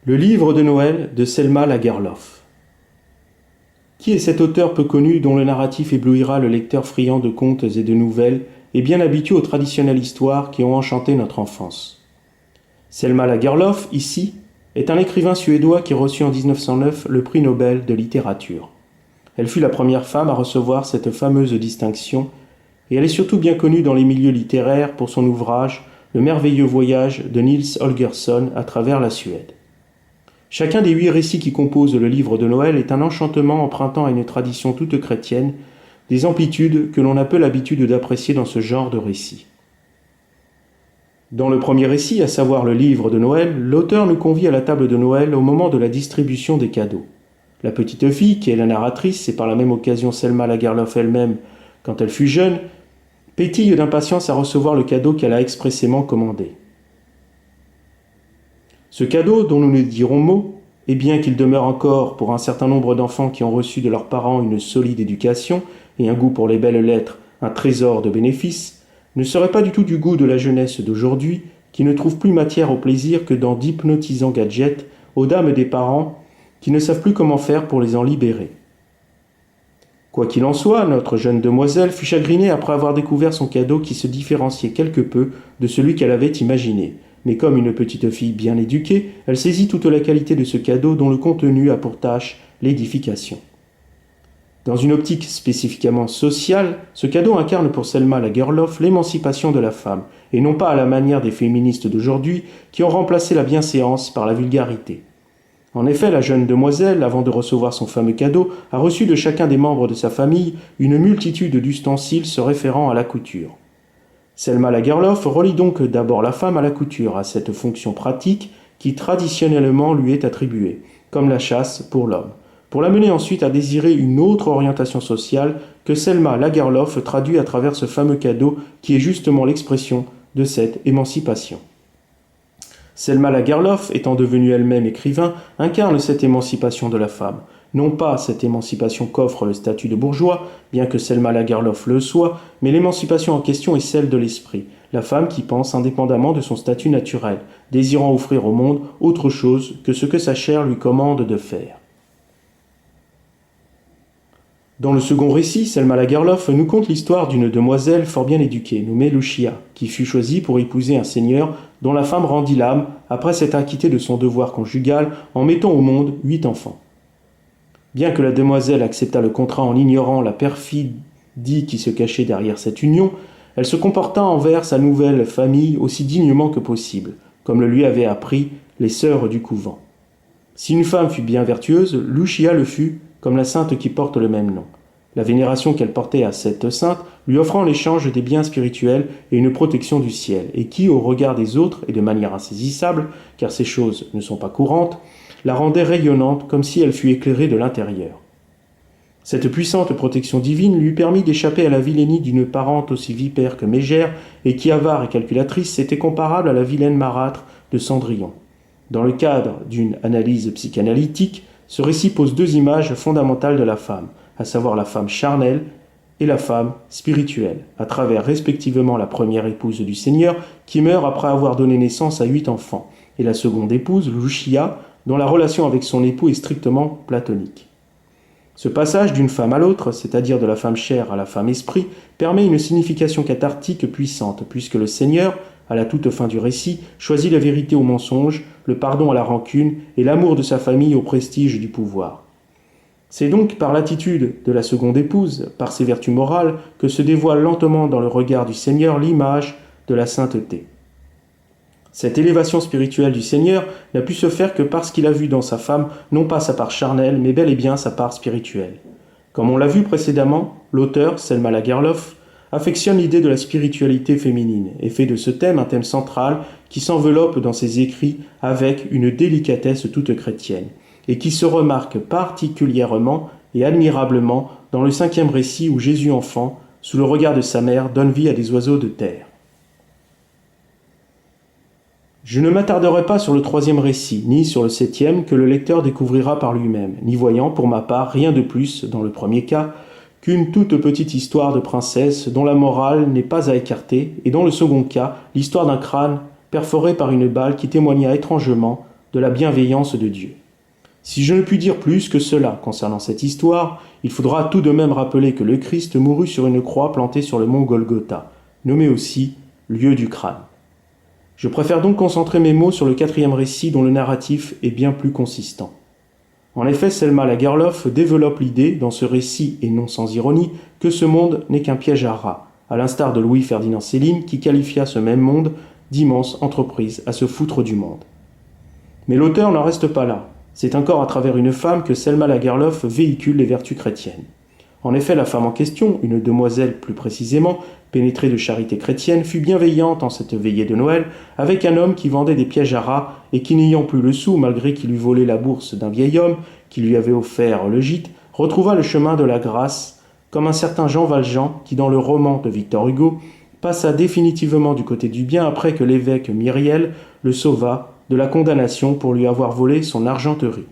Le livre de Noël de Selma Lagerlof. Qui est cet auteur peu connu dont le narratif éblouira le lecteur friand de contes et de nouvelles et bien habitué aux traditionnelles histoires qui ont enchanté notre enfance? Selma Lagerlof, ici, est un écrivain suédois qui reçut en 1909 le prix Nobel de littérature. Elle fut la première femme à recevoir cette fameuse distinction et elle est surtout bien connue dans les milieux littéraires pour son ouvrage « Le merveilleux voyage de Nils Holgersson à travers la Suède ». Chacun des 8 récits qui composent le livre de Noël est un enchantement empruntant à une tradition toute chrétienne, des amplitudes que l'on a peu l'habitude d'apprécier dans ce genre de récits. Dans le premier récit, à savoir le livre de Noël, l'auteur nous convie à la table de Noël au moment de la distribution des cadeaux. La petite fille, qui est la narratrice, et par la même occasion Selma Lagerlof elle-même, quand elle fut jeune, pétille d'impatience à recevoir le cadeau qu'elle a expressément commandé. Ce cadeau, dont nous ne dirons mot, et bien qu'il demeure encore pour un certain nombre d'enfants qui ont reçu de leurs parents une solide éducation et un goût pour les belles lettres, un trésor de bénéfices, ne serait pas du tout du goût de la jeunesse d'aujourd'hui, qui ne trouve plus matière au plaisir que dans d'hypnotisants gadgets aux dames des parents qui ne savent plus comment faire pour les en libérer. Quoi qu'il en soit, notre jeune demoiselle fut chagrinée après avoir découvert son cadeau qui se différenciait quelque peu de celui qu'elle avait imaginé. Mais comme une petite fille bien éduquée, elle saisit toute la qualité de ce cadeau dont le contenu a pour tâche l'édification. Dans une optique spécifiquement sociale, ce cadeau incarne pour Selma Lagerlof l'émancipation de la femme, et non pas à la manière des féministes d'aujourd'hui qui ont remplacé la bienséance par la vulgarité. En effet, la jeune demoiselle, avant de recevoir son fameux cadeau, a reçu de chacun des membres de sa famille une multitude d'ustensiles se référant à la couture. Selma Lagerlof relie donc d'abord la femme à la couture, à cette fonction pratique qui traditionnellement lui est attribuée, comme la chasse pour l'homme, pour l'amener ensuite à désirer une autre orientation sociale que Selma Lagerlof traduit à travers ce fameux cadeau qui est justement l'expression de cette émancipation. Selma Lagerlof, étant devenue elle-même écrivain, incarne cette émancipation de la femme. Non pas cette émancipation qu'offre le statut de bourgeois, bien que Selma Lagerlof le soit, mais l'émancipation en question est celle de l'esprit, la femme qui pense indépendamment de son statut naturel, désirant offrir au monde autre chose que ce que sa chair lui commande de faire. Dans le second récit, Selma Lagerlof nous conte l'histoire d'une demoiselle fort bien éduquée, nommée Lucia, qui fut choisie pour épouser un seigneur dont la femme rendit l'âme après s'être acquittée de son devoir conjugal en mettant au monde 8 enfants. Bien que la demoiselle acceptât le contrat en ignorant la perfidie qui se cachait derrière cette union, elle se comporta envers sa nouvelle famille aussi dignement que possible, comme le lui avaient appris les sœurs du couvent. Si une femme fut bien vertueuse, Lucia le fut, comme la sainte qui porte le même nom. La vénération qu'elle portait à cette sainte lui offrant en échange des biens spirituels et une protection du ciel, et qui, au regard des autres, et de manière insaisissable, car ces choses ne sont pas courantes, la rendait rayonnante comme si elle fût éclairée de l'intérieur. Cette puissante protection divine lui permit d'échapper à la vilainie d'une parente aussi vipère que mégère, et qui, avare et calculatrice, était comparable à la vilaine marâtre de Cendrillon. Dans le cadre d'une analyse psychanalytique, ce récit pose 2 images fondamentales de la femme, à savoir la femme charnelle et la femme spirituelle, à travers respectivement la première épouse du Seigneur, qui meurt après avoir donné naissance à 8 enfants, et la seconde épouse, Lucia, dont la relation avec son époux est strictement platonique. Ce passage d'une femme à l'autre, c'est-à-dire de la femme chair à la femme esprit, permet une signification cathartique puissante, puisque le Seigneur, à la toute fin du récit, choisit la vérité au mensonge, le pardon à la rancune et l'amour de sa famille au prestige du pouvoir. C'est donc par l'attitude de la seconde épouse, par ses vertus morales, que se dévoile lentement dans le regard du Seigneur l'image de la sainteté. Cette élévation spirituelle du Seigneur n'a pu se faire que parce qu'il a vu dans sa femme non pas sa part charnelle, mais bel et bien sa part spirituelle. Comme on l'a vu précédemment, l'auteur, Selma Lagerlof, affectionne l'idée de la spiritualité féminine et fait de ce thème un thème central qui s'enveloppe dans ses écrits avec une délicatesse toute chrétienne et qui se remarque particulièrement et admirablement dans le 5e récit où Jésus enfant, sous le regard de sa mère, donne vie à des oiseaux de terre. Je ne m'attarderai pas sur le 3e récit, ni sur le 7e que le lecteur découvrira par lui-même, n'y voyant, pour ma part, rien de plus, dans le premier cas, qu'une toute petite histoire de princesse dont la morale n'est pas à écarter, et dans le second cas, l'histoire d'un crâne perforé par une balle qui témoigna étrangement de la bienveillance de Dieu. Si je ne puis dire plus que cela concernant cette histoire, il faudra tout de même rappeler que le Christ mourut sur une croix plantée sur le mont Golgotha, nommé aussi lieu du crâne. Je préfère donc concentrer mes mots sur le 4e récit dont le narratif est bien plus consistant. En effet, Selma Lagerlöf développe l'idée, dans ce récit et non sans ironie, que ce monde n'est qu'un piège à rats, à l'instar de Louis-Ferdinand Céline qui qualifia ce même monde d'immense entreprise à se foutre du monde. Mais l'auteur n'en reste pas là. C'est encore à travers une femme que Selma Lagerlöf véhicule les vertus chrétiennes. En effet, la femme en question, une demoiselle plus précisément, pénétrée de charité chrétienne, fut bienveillante en cette veillée de Noël avec un homme qui vendait des pièges à rats et qui, n'ayant plus le sou, malgré qu'il eût volé la bourse d'un vieil homme qui lui avait offert le gîte, retrouva le chemin de la grâce, comme un certain Jean Valjean qui, dans le roman de Victor Hugo, passa définitivement du côté du bien après que l'évêque Myriel le sauva de la condamnation pour lui avoir volé son argenterie.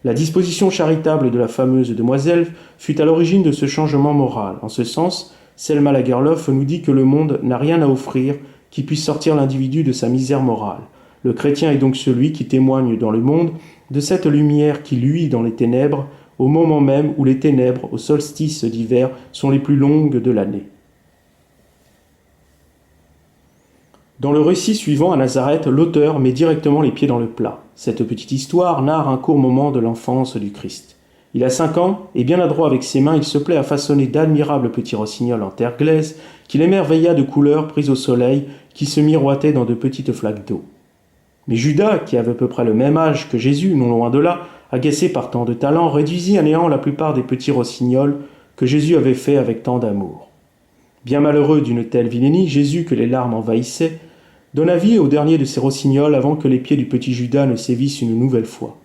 La disposition charitable de la fameuse demoiselle fut à l'origine de ce changement moral. En ce sens, Selma Lagerlöf nous dit que le monde n'a rien à offrir qui puisse sortir l'individu de sa misère morale. Le chrétien est donc celui qui témoigne dans le monde de cette lumière qui luit dans les ténèbres, au moment même où les ténèbres, au solstice d'hiver, sont les plus longues de l'année. Dans le récit suivant, à Nazareth, l'auteur met directement les pieds dans le plat. Cette petite histoire narre un court moment de l'enfance du Christ. Il a 5 ans, et bien adroit avec ses mains, il se plaît à façonner d'admirables petits rossignols en terre glaise, qu'il émerveilla de couleurs prises au soleil, qui se miroitaient dans de petites flaques d'eau. Mais Judas, qui avait à peu près le même âge que Jésus, non loin de là, agacé par tant de talent, réduisit à néant la plupart des petits rossignols que Jésus avait faits avec tant d'amour. Bien malheureux d'une telle vilainie, Jésus, que les larmes envahissaient, donna vie au dernier de ces rossignols avant que les pieds du petit Judas ne sévissent une nouvelle fois.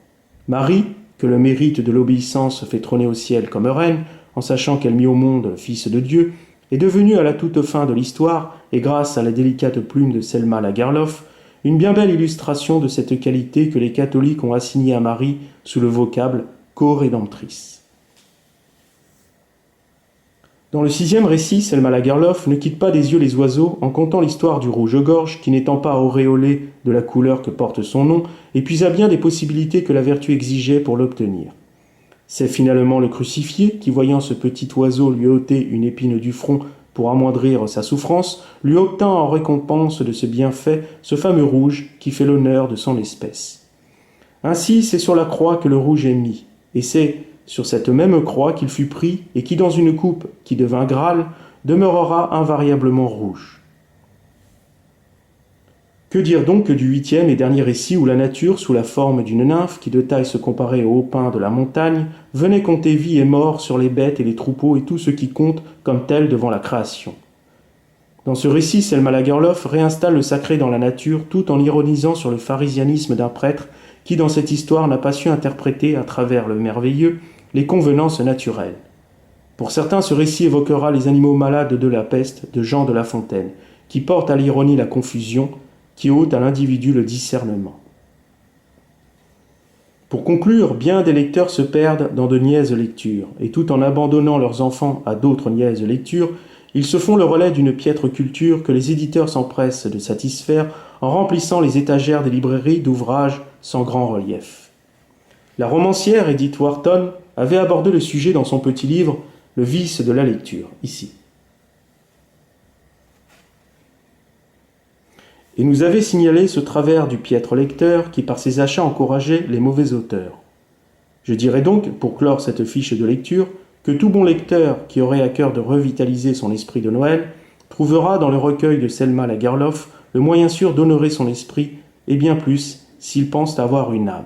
Marie, que le mérite de l'obéissance fait trôner au ciel comme reine, en sachant qu'elle mit au monde le Fils de Dieu, est devenue à la toute fin de l'histoire, et grâce à la délicate plume de Selma Lagerlöf, une bien belle illustration de cette qualité que les catholiques ont assignée à Marie sous le vocable co-rédemptrice. Dans le 6e récit, Selma Lagerlöf ne quitte pas des yeux les oiseaux en contant l'histoire du rouge-gorge qui, n'étant pas auréolé de la couleur que porte son nom, épuisa bien des possibilités que la vertu exigeait pour l'obtenir. C'est finalement le crucifié qui, voyant ce petit oiseau lui ôter une épine du front pour amoindrir sa souffrance, lui obtint en récompense de ce bienfait ce fameux rouge qui fait l'honneur de son espèce. Ainsi, c'est sur la croix que le rouge est mis, et c'est sur cette même croix qu'il fut pris et qui, dans une coupe qui devint Graal, demeurera invariablement rouge. Que dire donc du 8e et dernier récit où la nature, sous la forme d'une nymphe qui de taille se comparait au haut pin de la montagne, venait compter vie et mort sur les bêtes et les troupeaux et tout ce qui compte comme tel devant la création. Dans ce récit, Selma Lagerlöf réinstalle le sacré dans la nature tout en ironisant sur le pharisianisme d'un prêtre qui, dans cette histoire, n'a pas su interpréter, à travers le merveilleux, les convenances naturelles. Pour certains, ce récit évoquera les animaux malades de la peste de Jean de La Fontaine, qui porte à l'ironie la confusion, qui ôte à l'individu le discernement. Pour conclure, bien des lecteurs se perdent dans de niaises lectures, et tout en abandonnant leurs enfants à d'autres niaises lectures, ils se font le relais d'une piètre culture que les éditeurs s'empressent de satisfaire en remplissant les étagères des librairies d'ouvrages sans grand relief. La romancière Edith Wharton avait abordé le sujet dans son petit livre « Le vice de la lecture », ici. Et nous avait signalé ce travers du piètre lecteur qui, par ses achats, encourageait les mauvais auteurs. Je dirais donc, pour clore cette fiche de lecture, que tout bon lecteur qui aurait à cœur de revitaliser son esprit de Noël trouvera dans le recueil de Selma Lagerlöf le moyen sûr d'honorer son esprit, et bien plus s'il pense avoir une âme.